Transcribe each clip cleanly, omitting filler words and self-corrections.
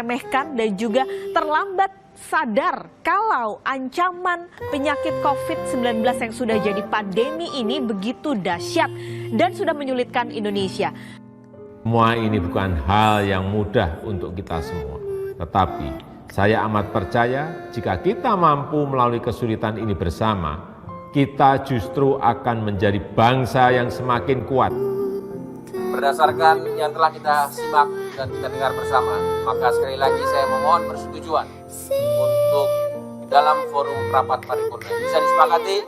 meremehkan dan juga terlambat sadar kalau ancaman penyakit COVID-19 yang sudah jadi pandemi ini begitu dahsyat dan sudah menyulitkan Indonesia. Semua ini bukan hal yang mudah untuk kita semua, tetapi saya amat percaya jika kita mampu melalui kesulitan ini bersama, kita justru akan menjadi bangsa yang semakin kuat. Berdasarkan yang telah kita simak dan kita dengar bersama, maka sekali lagi saya memohon persetujuan untuk dalam forum rapat paripurna. Bisa disepakati?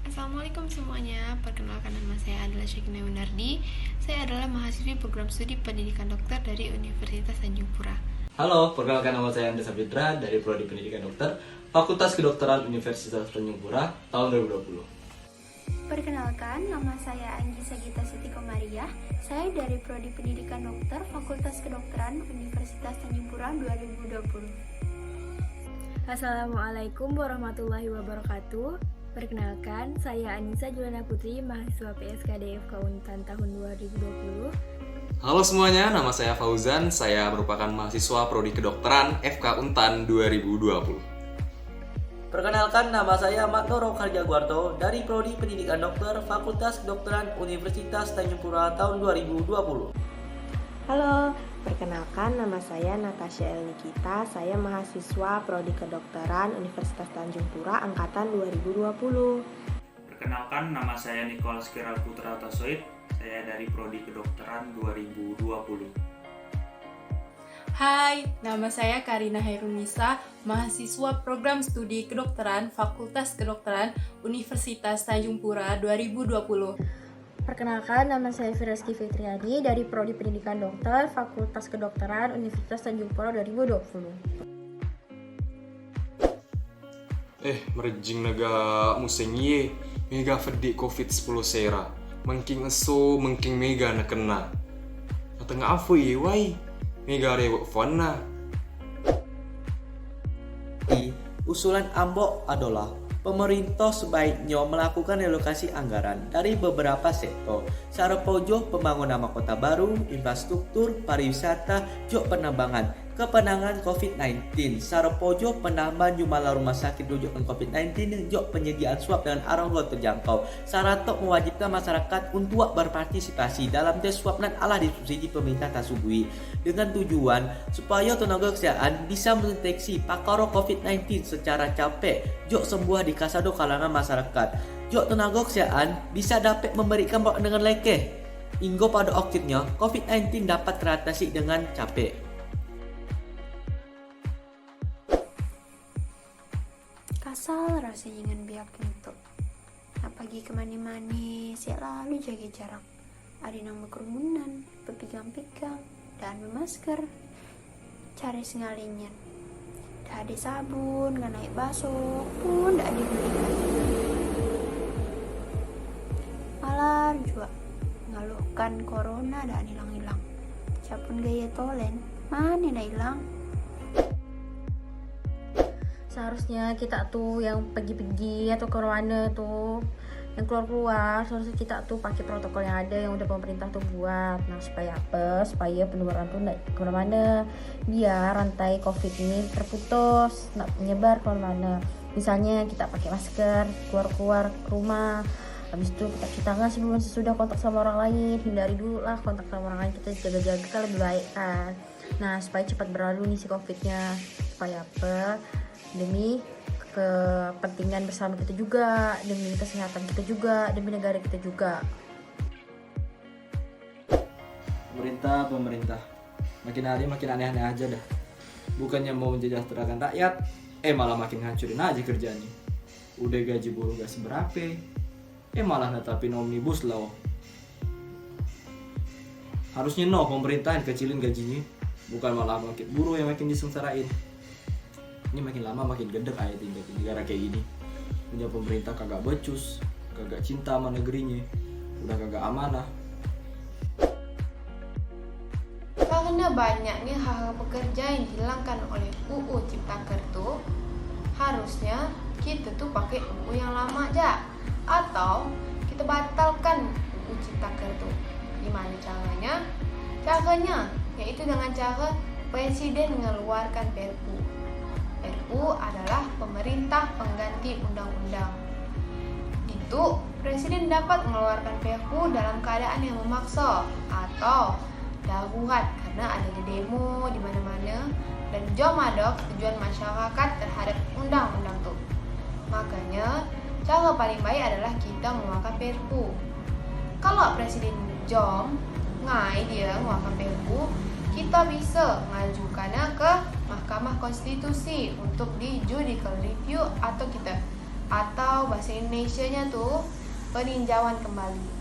Assalamualaikum semuanya, perkenalkan nama saya adalah Syekina Winardi. Saya adalah mahasiswi program studi pendidikan dokter dari Universitas Tanjung Pura. Halo, perkenalkan nama saya Andesa Fitra dari Prodi Pendidikan Dokter, Fakultas Kedokteran Universitas Tanjung Pura, tahun 2020. Perkenalkan, nama saya Anggi Sagita Siti Komariah. Saya dari Prodi Pendidikan Dokter, Fakultas Kedokteran Universitas Tanjung Pura 2020. Assalamualaikum warahmatullahi wabarakatuh. Perkenalkan, saya Anissa Juliana Putri, mahasiswa PSKD FK Untan tahun 2020. Halo semuanya, nama saya Fauzan. Saya merupakan mahasiswa Prodi Kedokteran FK Untan 2020. Perkenalkan, nama saya Matnoro Karjagwarto dari Prodi Pendidikan Dokter Fakultas Kedokteran Universitas Tanjung Pura tahun 2020. Halo, perkenalkan nama saya Natasha Elnikita. Saya mahasiswa Prodi Kedokteran Universitas Tanjung Pura angkatan 2020. Perkenalkan, nama saya Nicholas Kira Putra Tasoid. Saya dari Prodi Kedokteran 2020. Hai, nama saya Karina Hairunisa, mahasiswa program studi kedokteran Fakultas Kedokteran Universitas Tanjung Pura 2020. Perkenalkan, nama saya Firaski Fitriani dari Prodi Pendidikan Dokter Fakultas Kedokteran Universitas Tanjung Pura 2020. Merejing naga museng ye, mega fedik COVID-10 sera. Mengking eso, mengking mega na kena. Tengah apa ye, wai? Mega rewok fana. Usulan Ambok adalah pemerintah sebaiknya melakukan relokasi anggaran dari beberapa sektor, secara pojo pembangunan kota baru, infrastruktur, pariwisata, jok penambangan, kepenangan COVID-19, secara pojo penambahan jumlah rumah sakit rujukan COVID-19, jok penyediaan swab dengan arah luar terjangkau, secara tok mewajibkan masyarakat untuk berpartisipasi dalam tes swab dan alah disubsidi pemerintah tasubui, dengan tujuan supaya tenaga kesehatan bisa mendeteksi pakar COVID-19 secara capek, jok sembuh di kasado kalangan masyarakat. Jok tenaga kesehatan bisa dapat memberikan dengan lekeh. Hingga pada akhirnya COVID-19 dapat teratasi dengan capek. Kasal rasanya dengan biak kentut. Nak pergi kemana-mana, selalu jaga jarak. Ada yang berkerumunan, berpegang-pegang, dan bermasker. Cari sengalinya. Dah ada sabun, nggak naik baso, pun dah ada belikan. Malar juga ngeluhkan corona dah hilang-hilang. Capun gaya tolen, mana dah hilang? Seharusnya kita tuh yang pergi-pergi atau ke mana tuh, yang keluar-keluar, seharusnya kita tuh pakai protokol yang ada yang udah pemerintah tuh buat. Nah, supaya apa? Supaya penularan tuh nggak kemana-mana, biar rantai COVID ini terputus, nggak menyebar kemana-mana. Misalnya kita pakai masker, keluar-keluar ke rumah, habis itu kita cuci tangan sebelum sesudah kontak sama orang lain, hindari dulu lah kontak sama orang lain, kita jaga-jaga kan lebih baik kan. Nah, supaya cepat berlalu nih si COVID-nya, supaya apa? Demi kepentingan bersama kita juga, demi kesehatan kita juga, demi negara kita juga. Pemerintah makin hari makin aneh-aneh aja dah. Bukannya mau mensejahterakan rakyat, malah makin hancurin aja kerjanya. Udah gaji buruh gak seberapa, malah netapin omnibus law. Harusnya pemerintah yang kecilin gajinya, bukan malah makin buruh yang makin disengsarain. Ini makin lama makin gede kayak tinggal negara kayak gini. Punya pemerintah kagak becus, kagak cinta sama negerinya, udah kagak amanah. Karena banyaknya hal-hal pekerja yang dihilangkan oleh UU Ciptaker tuh, harusnya kita tuh pakai UU yang lama aja, atau kita batalkan UU Ciptaker tuh. Gimana caranya? Caranya yaitu dengan cara Presiden mengeluarkan Perpu. Perpu adalah pemerintah pengganti undang-undang. Itu Presiden dapat mengeluarkan Perpu dalam keadaan yang memaksa atau darurat karena adanya demo di mana-mana dan jom ada tujuan masyarakat terhadap undang-undang tuh. Makanya cara paling baik adalah kita mengeluarkan Perpu. Kalau Presiden jom ngai dia mengeluarkan Perpu, kita bisa mengajukannya ke Mahkamah Konstitusi untuk di judicial review atau bahasa Indonesianya tuh peninjauan kembali.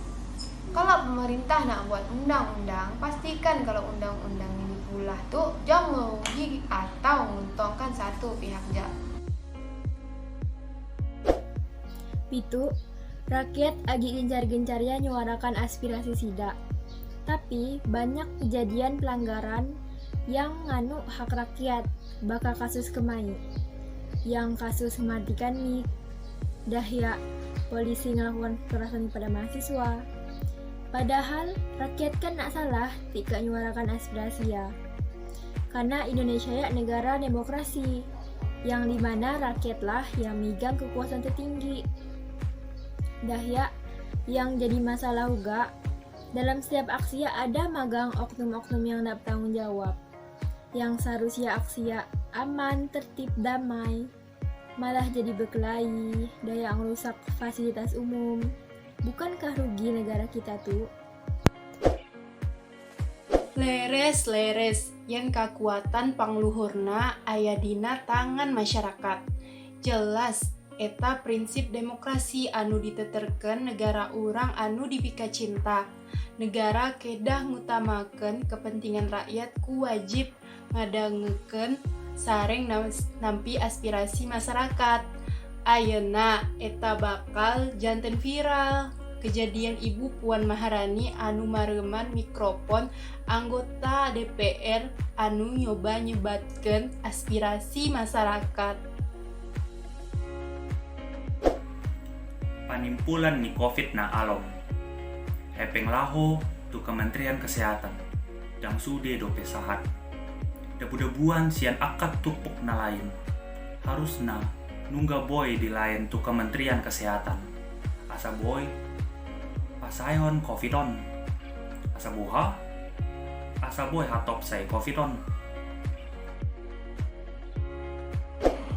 Kalau pemerintah nak buat undang-undang, pastikan kalau undang-undang ini pula tuh jangan merugi atau menguntungkan satu pihak aja. Pitu, rakyat agi gencar-gencarnya nyuarakan aspirasi sida. Tapi banyak kejadian pelanggaran yang nganu hak rakyat, bakal kasus kemai. Yang kasus mematikan nih, dahya polisi ngelakukan kekerasan pada mahasiswa. Padahal rakyat kan nak salah tidak menyuarakan aspirasi ya. Karena Indonesia ya negara demokrasi, yang dimana rakyatlah yang megang kekuasaan tertinggi. Dahya yang jadi masalah juga, dalam setiap aksi ya ada magang oknum-oknum yang tak bertanggung jawab. Yang seharusnya aksi ya aman, tertib, damai, malah jadi berkelahi, daya merusak fasilitas umum. Bukankah rugi negara kita tuh? Leres yang kekuatan pangluhurna aya dina tangan masyarakat. Jelas eta prinsip demokrasi anu diteterkeun negara urang anu dipika cinta. Negara kedah ngutamakeun kepentingan rakyat ku wajib ngadangekeun sareng nampi aspirasi masyarakat. Ayeuna eta bakal janten viral kejadian Ibu Puan Maharani anu mareman mikrofon anggota DPR anu nyoba nyebatkeun aspirasi masyarakat. Panimpulan ni COVID na alom. Hepeng laho tu Kementerian Kesehatan. Dang sude dope sahat. Debu-debuan sian akad tupuk na lain. Harusna nungga boy di lain tu Kementerian Kesehatan. Asa boy pasayon COVID-on. Asa buha asa boy hatop say COVID-on.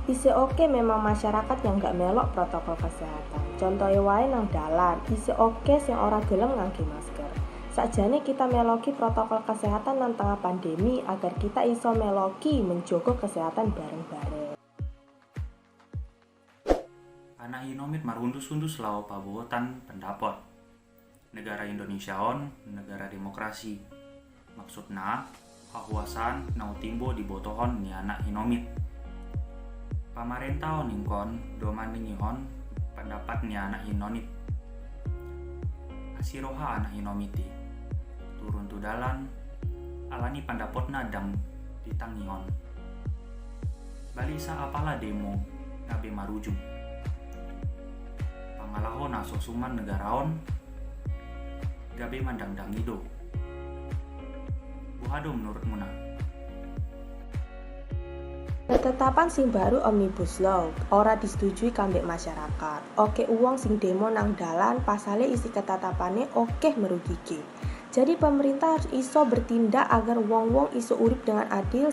Isi oke memang masyarakat yang gak melok protokol kesehatan. Contohnya wae nang dalan, isi oke sing ora gelem ngangge masker. Sakjane kita meloki protokol kesehatan nang tengah pandemi agar kita iso meloki menjogo kesehatan bareng-bareng. Anak Inomit marhundus-hundus lao pabotan pendapat. Negara Indonesia on negara demokrasi. Maksudna kahuasan nau timbo di botohon ni anak Inomit. Pamarentah ningkon doman ningihon pendapat ni anak Inonit. Asiroha anak Inomiti. Turun tu dalan alani pandapotna dam ditangihon. Balisa apalah demo ngabe marujung. Pangalahon aso suman negaraon gabe mandang dangido. Buhado menurutmu na? Ketetapan sing baru Omnibus Law ora disetujui kambek masyarakat. Oke uang sing demo nang dalan pasale isi ketetapane oke merugike. Jadi pemerintah harus iso bertindak agar wong-wong iso urip dengan adil